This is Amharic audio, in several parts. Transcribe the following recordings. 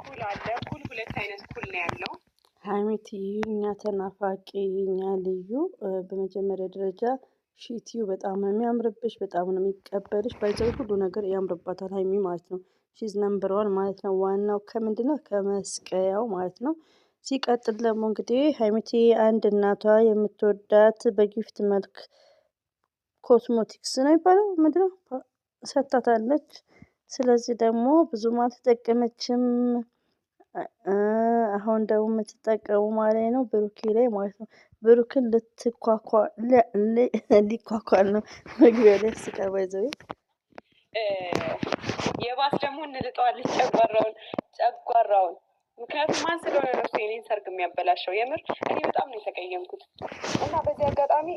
ኩል አለ። ኩል ሁለት አይነት ኩል ነው ያለው። ሀይሚቲ እኛ ተናፋቂ እኛ ልዩ በመጀመሪያ ደረጃ ሺቲው በጣም ነው የሚያምርብሽ፣ በጣም ነው የሚቀበልሽ። ባይዘው ሁሉ ነገር ያምርባታል ሀይሚ ማለት ነው። ሺዝ ነምበር ዋን ማለት ነው። ዋናው ከምንድነው ከመስቀያው ማለት ነው። ሲቀጥል ደግሞ እንግዲህ ሀይሚቲ አንድ እናቷ የምትወዳት በጊፍት መልክ ኮስሞቲክስ ነው የሚባለው ምንድነው ሰጥታታለች። ስለዚህ ደግሞ ብዙም አልተጠቀመችም። አሁን ደግሞ የምትጠቀሙ ማለት ነው ብሩኬ ላይ ማለት ነው። ብሩክን ሊኳኳል ነው መግቢያ ላይ ስቀርባ ይዘው የባስ ደግሞ እንልጠዋለች ጨጓራውን። ምክንያቱም ማን ስለሆነ ነው የኔን ሰርግ የሚያበላሸው? የምር እኔ በጣም ነው የተቀየምኩት። እና በዚህ አጋጣሚ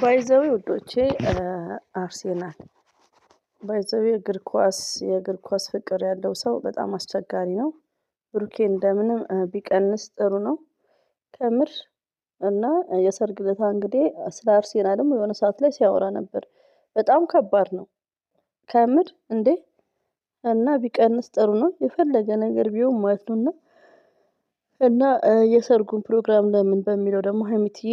ባይዘዊ ውዶቼ አርሴናል ባይዘዊ የእግር ኳስ ፍቅር ያለው ሰው በጣም አስቸጋሪ ነው። ብሩኬ እንደምንም ቢቀንስ ጥሩ ነው ከምር። እና የሰርግ ለታ እንግዲህ ስለ አርሴናልም የሆነ ሰዓት ላይ ሲያወራ ነበር። በጣም ከባድ ነው ከምር እንዴ። እና ቢቀንስ ጥሩ ነው የፈለገ ነገር ቢሆን ማለት ነው። እና የሰርጉን ፕሮግራም ለምን በሚለው ደግሞ ሀይሚትዬ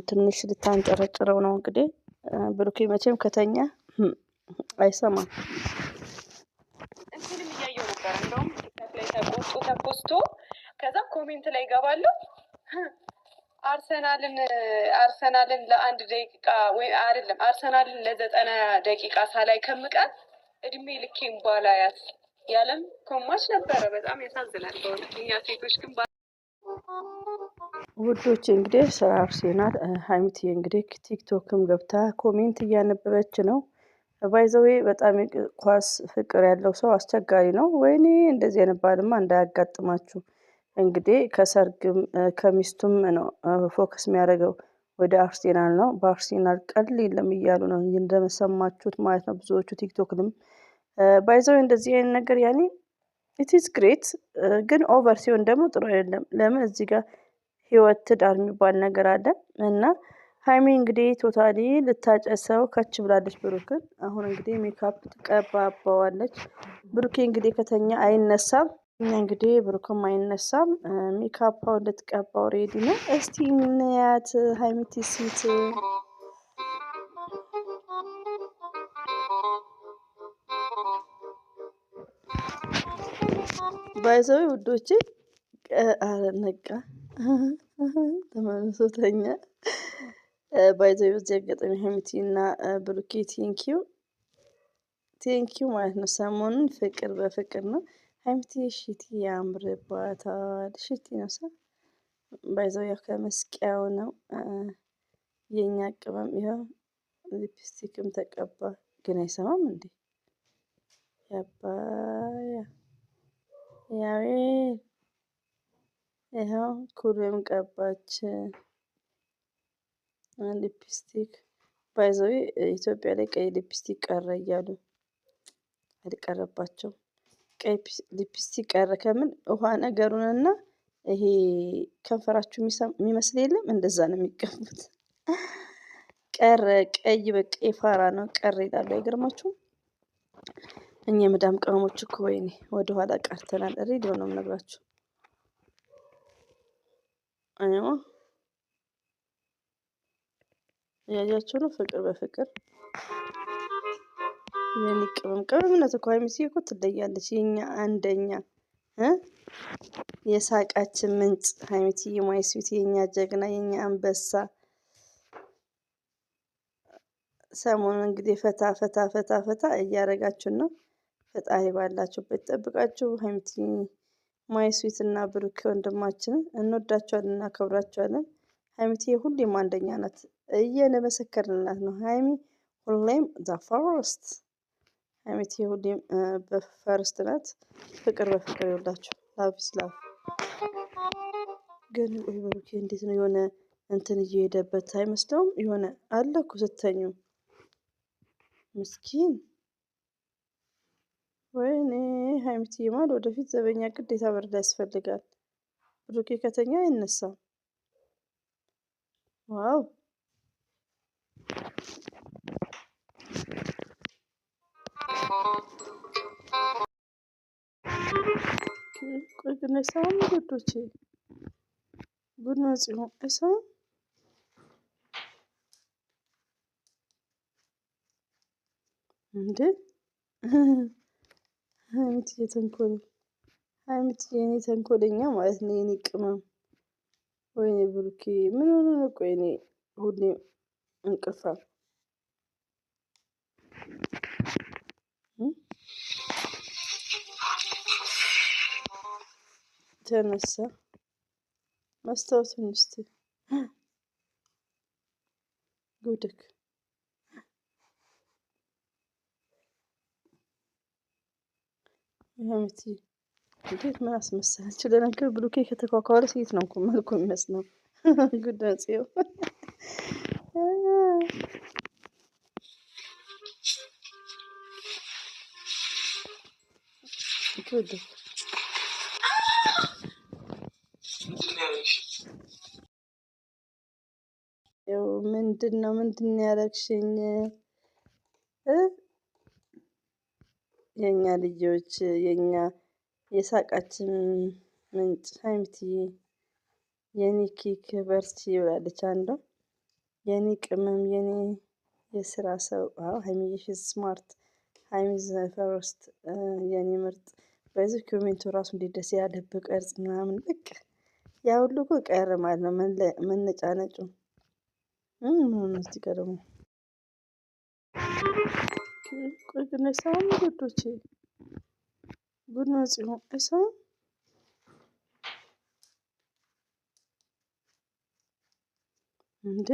ትንሽ ልታንጨረጭረው ነው እንግዲህ። ብሩኬ መቼም ከተኛ አይሰማም። እንትንም እያየው ነበር እንደውም ቲክታክ ላይ ተፖስቶ ከዛ ኮሜንት ላይ ይገባለሁ አርሰናልን ለአንድ ደቂቃ ወይ አይደለም አርሰናልን ለ90 ደቂቃ ሳላይ ከምቀር እድሜ ልኬን ባላያት ያለም ኮማች ነበረ። በጣም ያሳዝናል በእውነት። እኛ ሴቶች ግን ውዶች እንግዲህ ስለ አርሴናል ሀይሚቲ እንግዲህ ቲክቶክም ገብታ ኮሜንት እያነበበች ነው። ባይዘዌ በጣም ኳስ ፍቅር ያለው ሰው አስቸጋሪ ነው። ወይኔ እንደዚህ አይነት ባልማ እንዳያጋጥማችሁ። እንግዲህ ከሰርግም ከሚስቱም ነው ፎከስ የሚያደርገው ወደ አርሴናል ነው። በአርሴናል ቀል የለም እያሉ ነው እንደመሰማችሁት ማለት ነው ብዙዎቹ ቲክቶክንም ባይዘዌ እንደዚህ አይነት ነገር ያኔ ኢትስ ግሬት ግን ኦቨር ሲሆን ደግሞ ጥሩ አይደለም። ለምን እዚህ ጋር ህይወት ትዳር የሚባል ነገር አለ። እና ሀይሚ እንግዲህ ቶታሊ ልታጨሰው ከች ብላለች ብሩክን። አሁን እንግዲህ ሜካፕ ትቀባባዋለች። ብሩኬ እንግዲህ ከተኛ አይነሳም። እኛ እንግዲህ ብሩክም አይነሳም። ሜካፓውን ልትቀባው ሬዲ ነው። እስቲ እንያት ሀይሚቲ ሲት ባይዘዊ ውዶቼ አረነቃ ተመልሶተኛ ባይዘዊ በዚህ አጋጣሚ ሀይሚቲ እና ብሩኬ ቴንኪው ማለት ነው። ሰሞኑን ፍቅር በፍቅር ነው። ሀይሚቲ ሽቲ ያምርባታል። ሽቲ ነው ሳ ባይዘው ያው ከመስቂያው ነው የኛ ቅመም። ይኸው ሊፕስቲክም ተቀባ ግን አይሰማም እንዴ ያባያ ያው ይኸው ኩልም ቀባች ሊፕስቲክ። ባይዘው ኢትዮጵያ ላይ ቀይ ሊፕስቲክ ቀረ እያሉ አልቀረባቸው። ቀይ ሊፕስቲክ ቀረ ከምን ውሃ ነገሩንና ይሄ ከንፈራችሁ የሚመስል የለም እንደዛ ነው የሚቀቡት። ቀረ ቀይ በቃ የፋራ ነው ቀረ ይላሉ። አይገርማችሁም? እኛ የመዳም ቅመሞች እኮ ወይኔ ወደኋላ ቀርተናል። ሬዲዮ ነው የምነግራችሁ። አይዋ ያያችሁ ነው ፍቅር በፍቅር የኔ ቅመምነት እኮ ሀይሚቲ እኮ ትለያለች። የኛ አንደኛ የሳቃችን ምንጭ ሀይሚቲ የማይስዊት የኛ ጀግና የኛ አንበሳ። ሰሞኑን እንግዲህ ፈታ እያደረጋችሁን ነው። ፈጣሪ ባላችሁበት ጠብቃችሁ። ሀይሚቲ ማይስዊት እና ብሩክ ወንድማችንን እንወዳቸዋለን እናከብራቸዋለን። ሀይሚቲ ሁሌም አንደኛ ናት፣ እየመሰከርንላት ነው። ሀይሚ ሁሌም ዘ ፈርስት። ሀይሚቲ ሁሌም በፈርስት ናት። ፍቅር በፍቅር ይወላችሁ። ላቭ ላቭ። ግን ወይ ብሩክ እንዴት ነው የሆነ እንትን እየሄደበት አይመስለውም? የሆነ አለ እኮ ስተኙ ምስኪን። ወይኔ ሀይሚቲ ማለት ወደፊት ዘበኛ ግዴታ በርዳ ያስፈልጋል። ብሩኬ ከተኛ አይነሳም። ዋው ቆይ ግን አይሰማም ውዶቼ? ቡና ጽዮን አይሰማም እንዴ? ሀይሚትዬ ተንኮል ሀይሚትዬ የኔ ተንኮለኛ ማለት ነው። የኔ ቅመም ወይኔ ብሩኬ ምን ሆነ ነው? ቆይ እኔ ሁሌ እንቅልፋም ተነሳ መስታወቱን እስቲ ጉድክ ሀይሚትዬ እንዴት ምን አስመሰለችው? ለነገሩ ብሩኬ ከተኳኳለ ሴት ነው እኮ መልኩ የሚመስለው። ጉድ ነው ጽዮን። ጉድ ያው ምንድን ነው ያደረግሽኝ? የኛ ልጆች የኛ የሳቃችን ምንጭ ሀይሚትዬ የኔ ኬክ በርቺ ብላለች አንዷ። የኔ ቅመም የኔ የስራ ሰው ሀይሚዬ ስማርት ሀይሚዝ ፈርስት የኔ ምርጥ በዚህ ኮሜንቱ ራሱ እንዴት ደስ ያለብ ቅርጽ ምናምን በቃ ያ ሁሉ እኮ ቀረ ማለት ነው። መነጫነጩ እዚህ ጋር ደግሞ ቆይ ግን አይሰማም ውዶቼ? ቡና ጽዮን አይሰማም እንዴ?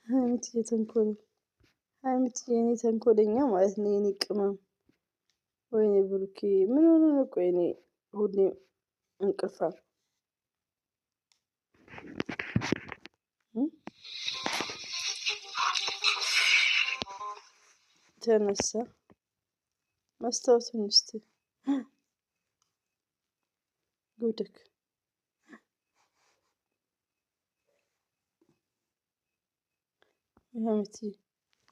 ሀይሚትዬ ተንኮል ሀይሚትዬ የኔ ተንኮለኛ ማለት ነው። የኔ ቅመም ወይኔ ብሩኬ ምን ሆነ ነው? ቆይ እኔ ሁሌ እንቅልፋም ተነሳ መስታወቱን እስቲ ጉድክ ሀይሚትዬ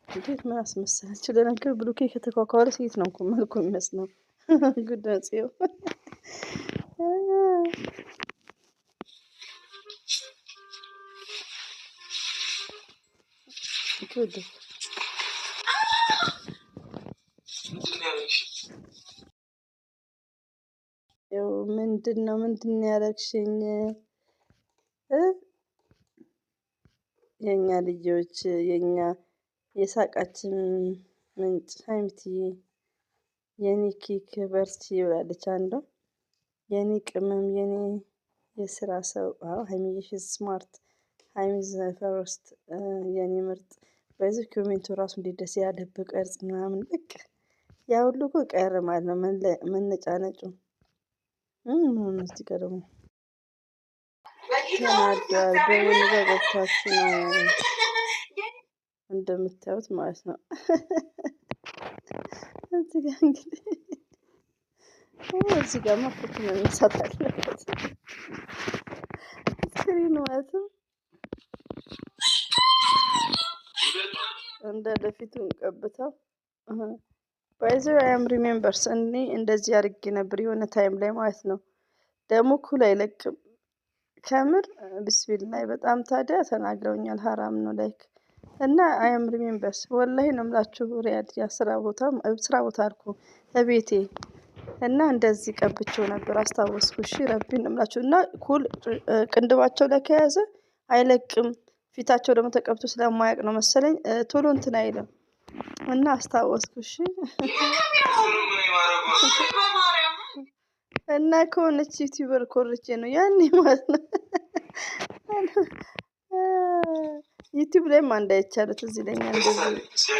እንዴት ምን አስመሰለችው? ለነገሩ ብሩኬ ከተኳኳለ ሴት ነው እኮ መልኩ የሚመስለው። ጉድ ነው ጽዮን። ጉድ ያው ምንድን ነው ያደረግሽኝ? የኛ ልጆች የኛ የሳቃችን ምንጭ ሀይሚትዬ የኔ ኬክ በርቺ ብላለች አንዷ። የኔ ቅመም የኔ የስራ ሰው ሀይሚዬ ስማርት ሀይሚዝ ፈርስት የኔ ምርጥ በዚህ ኮሜንቱ ራሱ እንዴት ደስ ያለብ ቅርጽ ምናምን በቃ ያ ሁሉ እኮ ቀረ ማለት ነው። መነጫነጩ እዚህ ጋር ደግሞ ተናዷል። በምን ገብታችሁ ነው እንደምታዩት ማለት ነው። እዚህ ጋር እንግዲህ እዚህ ጋር ማፎቶ መነሳት አለበት ስክሪን ማለት ነው። እንደ ለፊቱን ቀብተው ባይዘው አያም ሪሜምበርስ እኔ እንደዚህ አድርጌ ነበር የሆነ ታይም ላይ ማለት ነው። ደግሞ ኩል አይለቅም ከምር ቢስሚላህ በጣም ታዲያ ተናግረውኛል። ሀራም ነው ላይክ እና አያም ሪሜምበርስ ወላሂ ነው የምላችሁ። ሪያድ ስራ ቦታ አልኩ ለቤቴ እና እንደዚህ ቀብቼው ነበር አስታወስኩ። እሺ ረቢን ነው የምላችሁ። እና ኩል ቅንድባቸው ላይ ከያዘ አይለቅም። ፊታቸው ደግሞ ተቀብቶ ስለማያውቅ ነው መሰለኝ ቶሎ እንትን አይልም። እና አስታወስኩ። እሺ እና ከሆነች ዩቲዩበር ኮርቼ ነው ያኔ ማለት ነው። ዩቲዩብ ላይም አንድ አይቻለሁ ትዝ ይለኛል እንደዚህ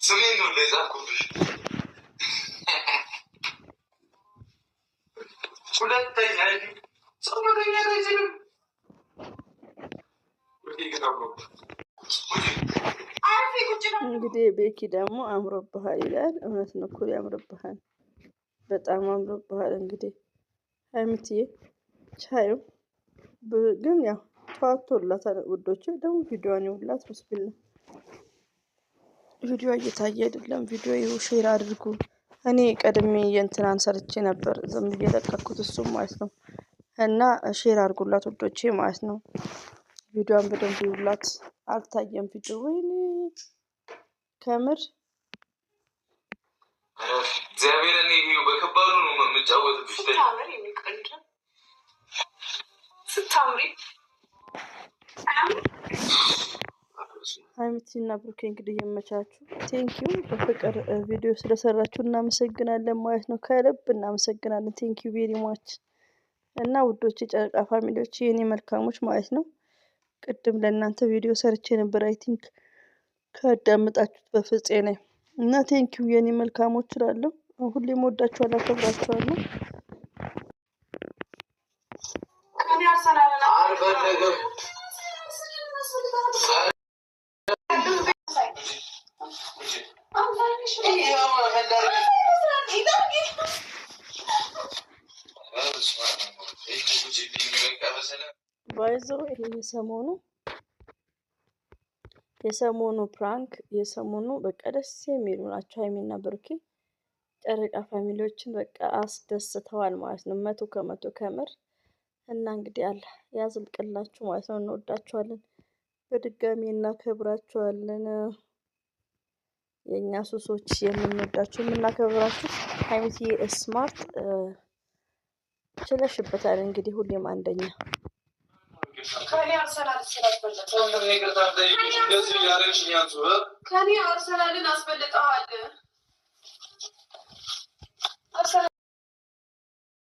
ስሜን ነው ለዛኩብሽ ሁለተኛ ጾመኛ አይችልም። እንግዲህ ቤኪ ደግሞ አምሮብሃል ይላል። እውነት ነው እኮ ያምሮብሃል፣ በጣም አምሮብሃል። እንግዲህ ሀይሚትዬ ቻዩ ግን ያው ተዋቶላታል ውዶች። ደግሞ ቪዲዮዋን ይውላት ብስብላ ቪዲዮ እየታየ አይደለም። ቪዲዮ ይኸው ሼር አድርጉ። እኔ ቀድሜ የእንትናን ሰርቼ ነበር ዝም ብዬ ለቀኩት እሱም ማለት ነው። እና ሼር አድርጉላት ውዶቼ ማለት ነው። ቪዲዮን በደንብ ይውላት። አልታየም ቪዲዮ ወይኔ ከምር እግዚአብሔር እኔ በከባዱ ነው የምጫወትብሽ። ስታምሪ ሀይሚቲና ብሩኬ እንግዲህ የመቻችሁ ቴንኪዩ። በፍቅር ቪዲዮ ስለሰራችሁ እናመሰግናለን ማለት ነው። ከልብ እናመሰግናለን። ቴንኪዩ ቬሪ ማች እና ውዶች የጨረቃ ፋሚሊዎች የኔ መልካሞች ማለት ነው። ቅድም ለእናንተ ቪዲዮ ሰርቼ ነበር። አይ ቲንክ ካዳመጣችሁት በፍፄ ነኝ እና ቴንኪዩ የኔ መልካሞች እላለሁ። ሁሌም ወዳችኋለሁ፣ አከብራችኋለሁ። አልፈለገም ባይዘው ይሄ የሰሞኑ ፕራንክ የሰሞኑ በቃ ደስ የሚሉ ናቸው። ሀይሚና ብሩኬ ጨረቃ ፋሚሊዎችን በቃ አስደስተዋል ማለት ነው። 100 ከምር እና እንግዲህ አለ ያዝልቅላችሁ ማለት ነው። እንወዳችኋለን፣ በድጋሚ እናከብራችኋለን። የእኛ ሱሶች የምንወዳችሁ የምናከብራችሁ። ሀይሚቲ ስማርት ችለሽበታል እንግዲህ ሁሌም አንደኛ። ከኔ አርሰናልን አስበልጠዋል።